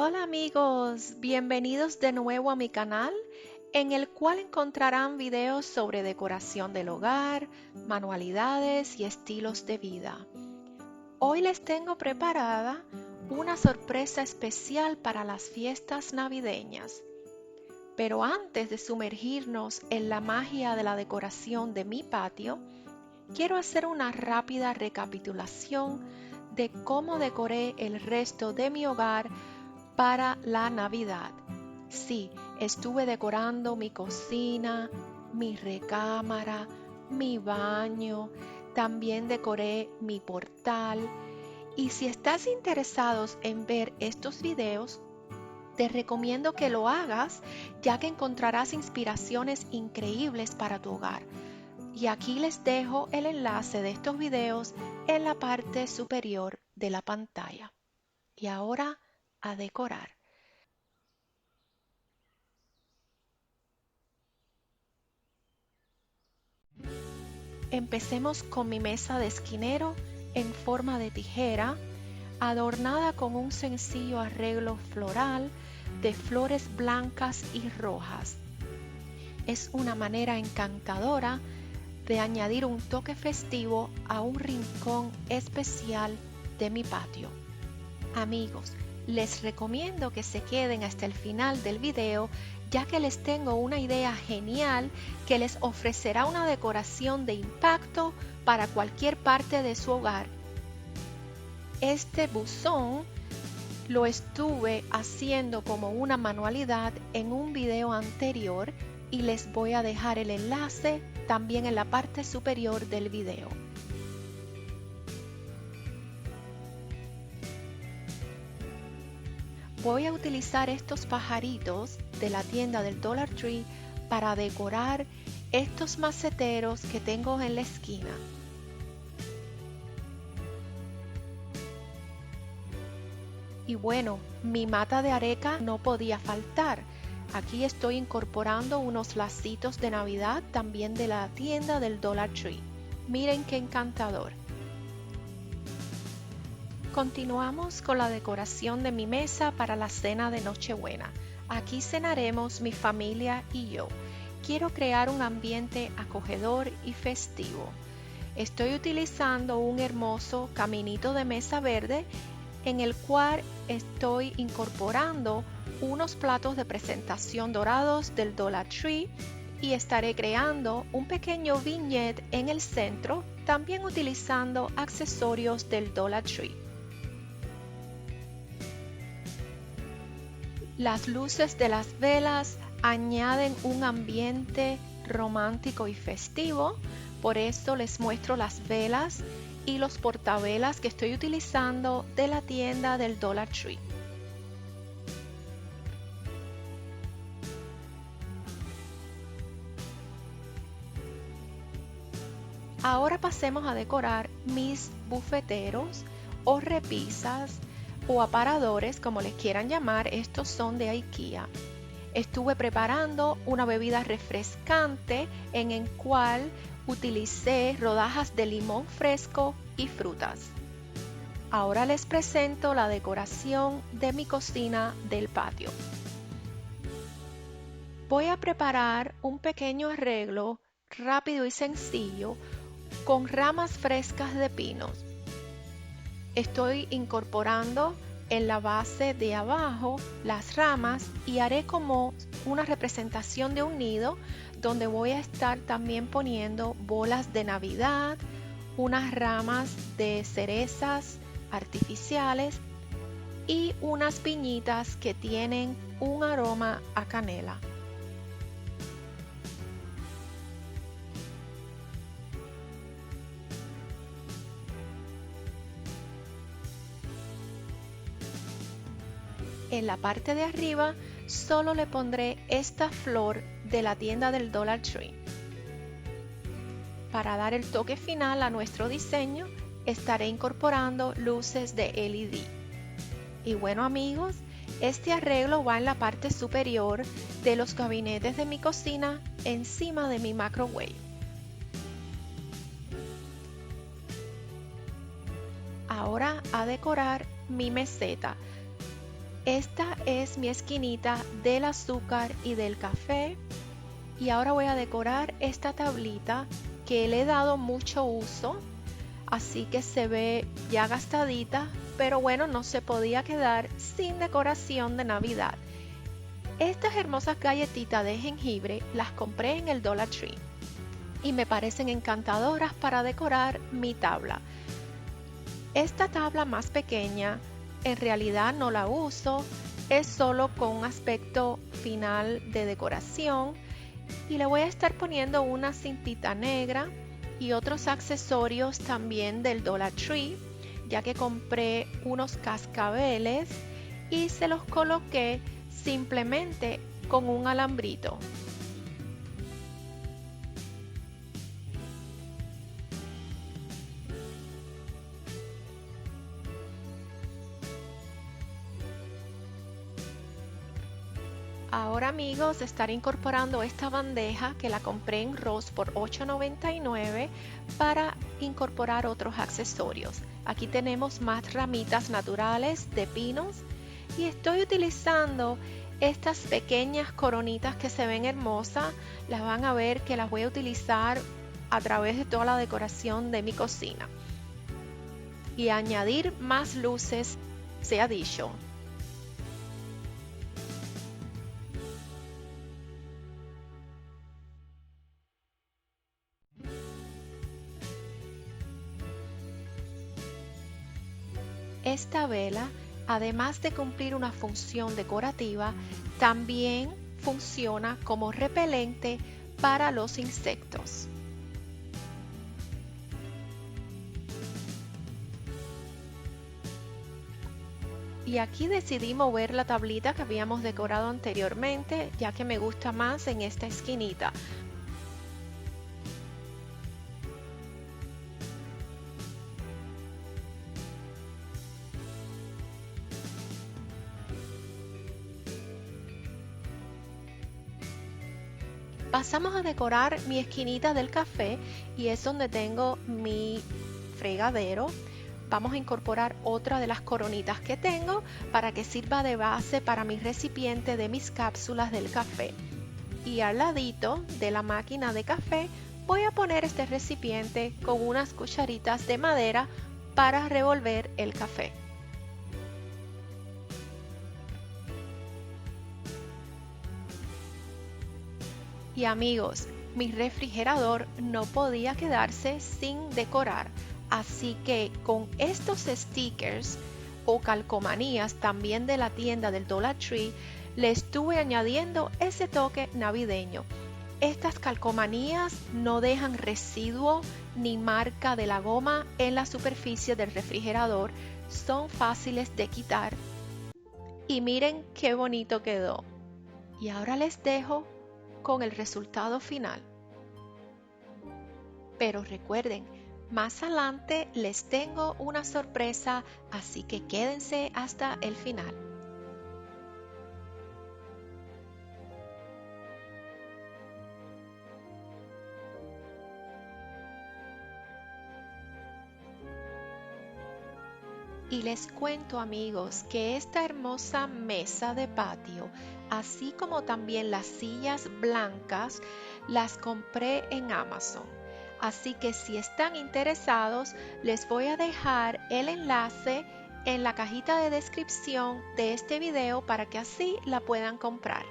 Hola amigos, bienvenidos de nuevo a mi canal en el cual encontrarán videos sobre decoración del hogar, manualidades y estilos de vida. Hoy les tengo preparada una sorpresa especial para las fiestas navideñas. Pero antes de sumergirnos en la magia de la decoración de mi patio, quiero hacer una rápida recapitulación de cómo decoré el resto de mi hogar para la Navidad. Sí, estuve decorando mi cocina, mi recámara, mi baño, también decoré mi portal. Y si estás interesados en ver estos videos, te recomiendo que lo hagas ya que encontrarás inspiraciones increíbles para tu hogar. Y aquí les dejo el enlace de estos videos en la parte superior de la pantalla. Y ahora a decorar. Empecemos con mi mesa de esquinero en forma de tijera, adornada con un sencillo arreglo floral de flores blancas y rojas. Es una manera encantadora de añadir un toque festivo a un rincón especial de mi patio. Amigos, les recomiendo que se queden hasta el final del video ya que les tengo una idea genial que les ofrecerá una decoración de impacto para cualquier parte de su hogar. Este buzón lo estuve haciendo como una manualidad en un video anterior y les voy a dejar el enlace también en la parte superior del video. Voy a utilizar estos pajaritos de la tienda del Dollar Tree para decorar estos maceteros que tengo en la esquina. Y bueno, mi mata de areca no podía faltar. Aquí estoy incorporando unos lacitos de Navidad también de la tienda del Dollar Tree. Miren qué encantador. Continuamos con la decoración de mi mesa para la cena de Nochebuena. Aquí cenaremos mi familia y yo. Quiero crear un ambiente acogedor y festivo. Estoy utilizando un hermoso caminito de mesa verde en el cual estoy incorporando unos platos de presentación dorados del Dollar Tree y estaré creando un pequeño vignette en el centro, también utilizando accesorios del Dollar Tree. Las luces de las velas añaden un ambiente romántico y festivo, por eso les muestro las velas y los portavelas que estoy utilizando de la tienda del Dollar Tree. Ahora pasemos a decorar mis bufeteros o repisas o aparadores, como les quieran llamar. Estos son de IKEA. Estuve preparando una bebida refrescante en el cual utilicé rodajas de limón fresco y frutas. Ahora les presento la decoración de mi cocina del patio. Voy a preparar un pequeño arreglo rápido y sencillo con ramas frescas de pinos. Estoy incorporando en la base de abajo las ramas y haré como una representación de un nido donde voy a estar también poniendo bolas de Navidad, unas ramas de cerezas artificiales y unas piñitas que tienen un aroma a canela. En la parte de arriba solo le pondré esta flor de la tienda del Dollar Tree. Para dar el toque final a nuestro diseño, estaré incorporando luces de LED. Y bueno amigos, este arreglo va en la parte superior de los gabinetes de mi cocina encima de mi microwave. Ahora a decorar mi meseta. Esta es mi esquinita del azúcar y del café y ahora voy a decorar esta tablita que le he dado mucho uso, así que se ve ya gastadita, pero bueno, no se podía quedar sin decoración de Navidad. Estas hermosas galletitas de jengibre las compré en el Dollar Tree y me parecen encantadoras para decorar mi tabla. Esta tabla más pequeña en realidad no la uso, es solo con un aspecto final de decoración y le voy a estar poniendo una cintita negra y otros accesorios también del Dollar Tree, ya que compré unos cascabeles y se los coloqué simplemente con un alambrito. Ahora amigos, estaré incorporando esta bandeja que la compré en Ross por $8.99 para incorporar otros accesorios. Aquí tenemos más ramitas naturales de pinos y estoy utilizando estas pequeñas coronitas que se ven hermosas. Las van a ver que las voy a utilizar a través de toda la decoración de mi cocina. Y añadir más luces, se ha dicho. Esta vela, además de cumplir una función decorativa, también funciona como repelente para los insectos. Y aquí decidí mover la tablita que habíamos decorado anteriormente, ya que me gusta más en esta esquinita. Pasamos a decorar mi esquinita del café y es donde tengo mi fregadero. Vamos a incorporar otra de las coronitas que tengo para que sirva de base para mi recipiente de mis cápsulas del café. Y al ladito de la máquina de café voy a poner este recipiente con unas cucharitas de madera para revolver el café. Y amigos, mi refrigerador no podía quedarse sin decorar, así que con estos stickers o calcomanías también de la tienda del Dollar Tree, le estuve añadiendo ese toque navideño. Estas calcomanías no dejan residuo ni marca de la goma en la superficie del refrigerador, son fáciles de quitar y miren qué bonito quedó. Y ahora les dejo con el resultado final. Pero recuerden, más adelante les tengo una sorpresa, así que quédense hasta el final. Y les cuento amigos que esta hermosa mesa de patio, así como también las sillas blancas, las compré en Amazon. Así que si están interesados, les voy a dejar el enlace en la cajita de descripción de este video para que así la puedan comprar.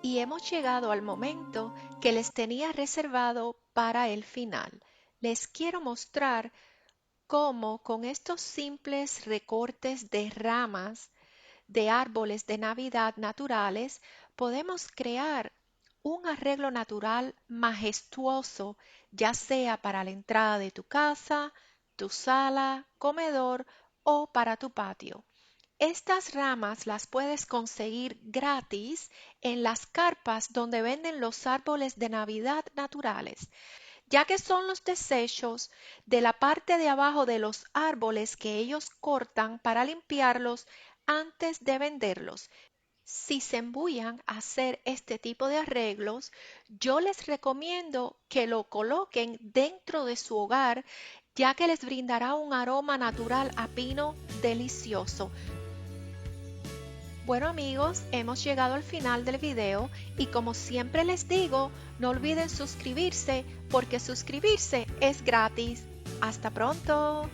Y hemos llegado al momento que les tenía reservado para el final. Les quiero mostrar cómo con estos simples recortes de ramas de árboles de Navidad naturales podemos crear un arreglo natural majestuoso, ya sea para la entrada de tu casa, tu sala, comedor o para tu patio. Estas ramas las puedes conseguir gratis en las carpas donde venden los árboles de Navidad naturales, ya que son los desechos de la parte de abajo de los árboles que ellos cortan para limpiarlos antes de venderlos. Si se embullan a hacer este tipo de arreglos, yo les recomiendo que lo coloquen dentro de su hogar, ya que les brindará un aroma natural a pino delicioso. Bueno amigos, hemos llegado al final del video y como siempre les digo, no olviden suscribirse porque suscribirse es gratis. Hasta pronto.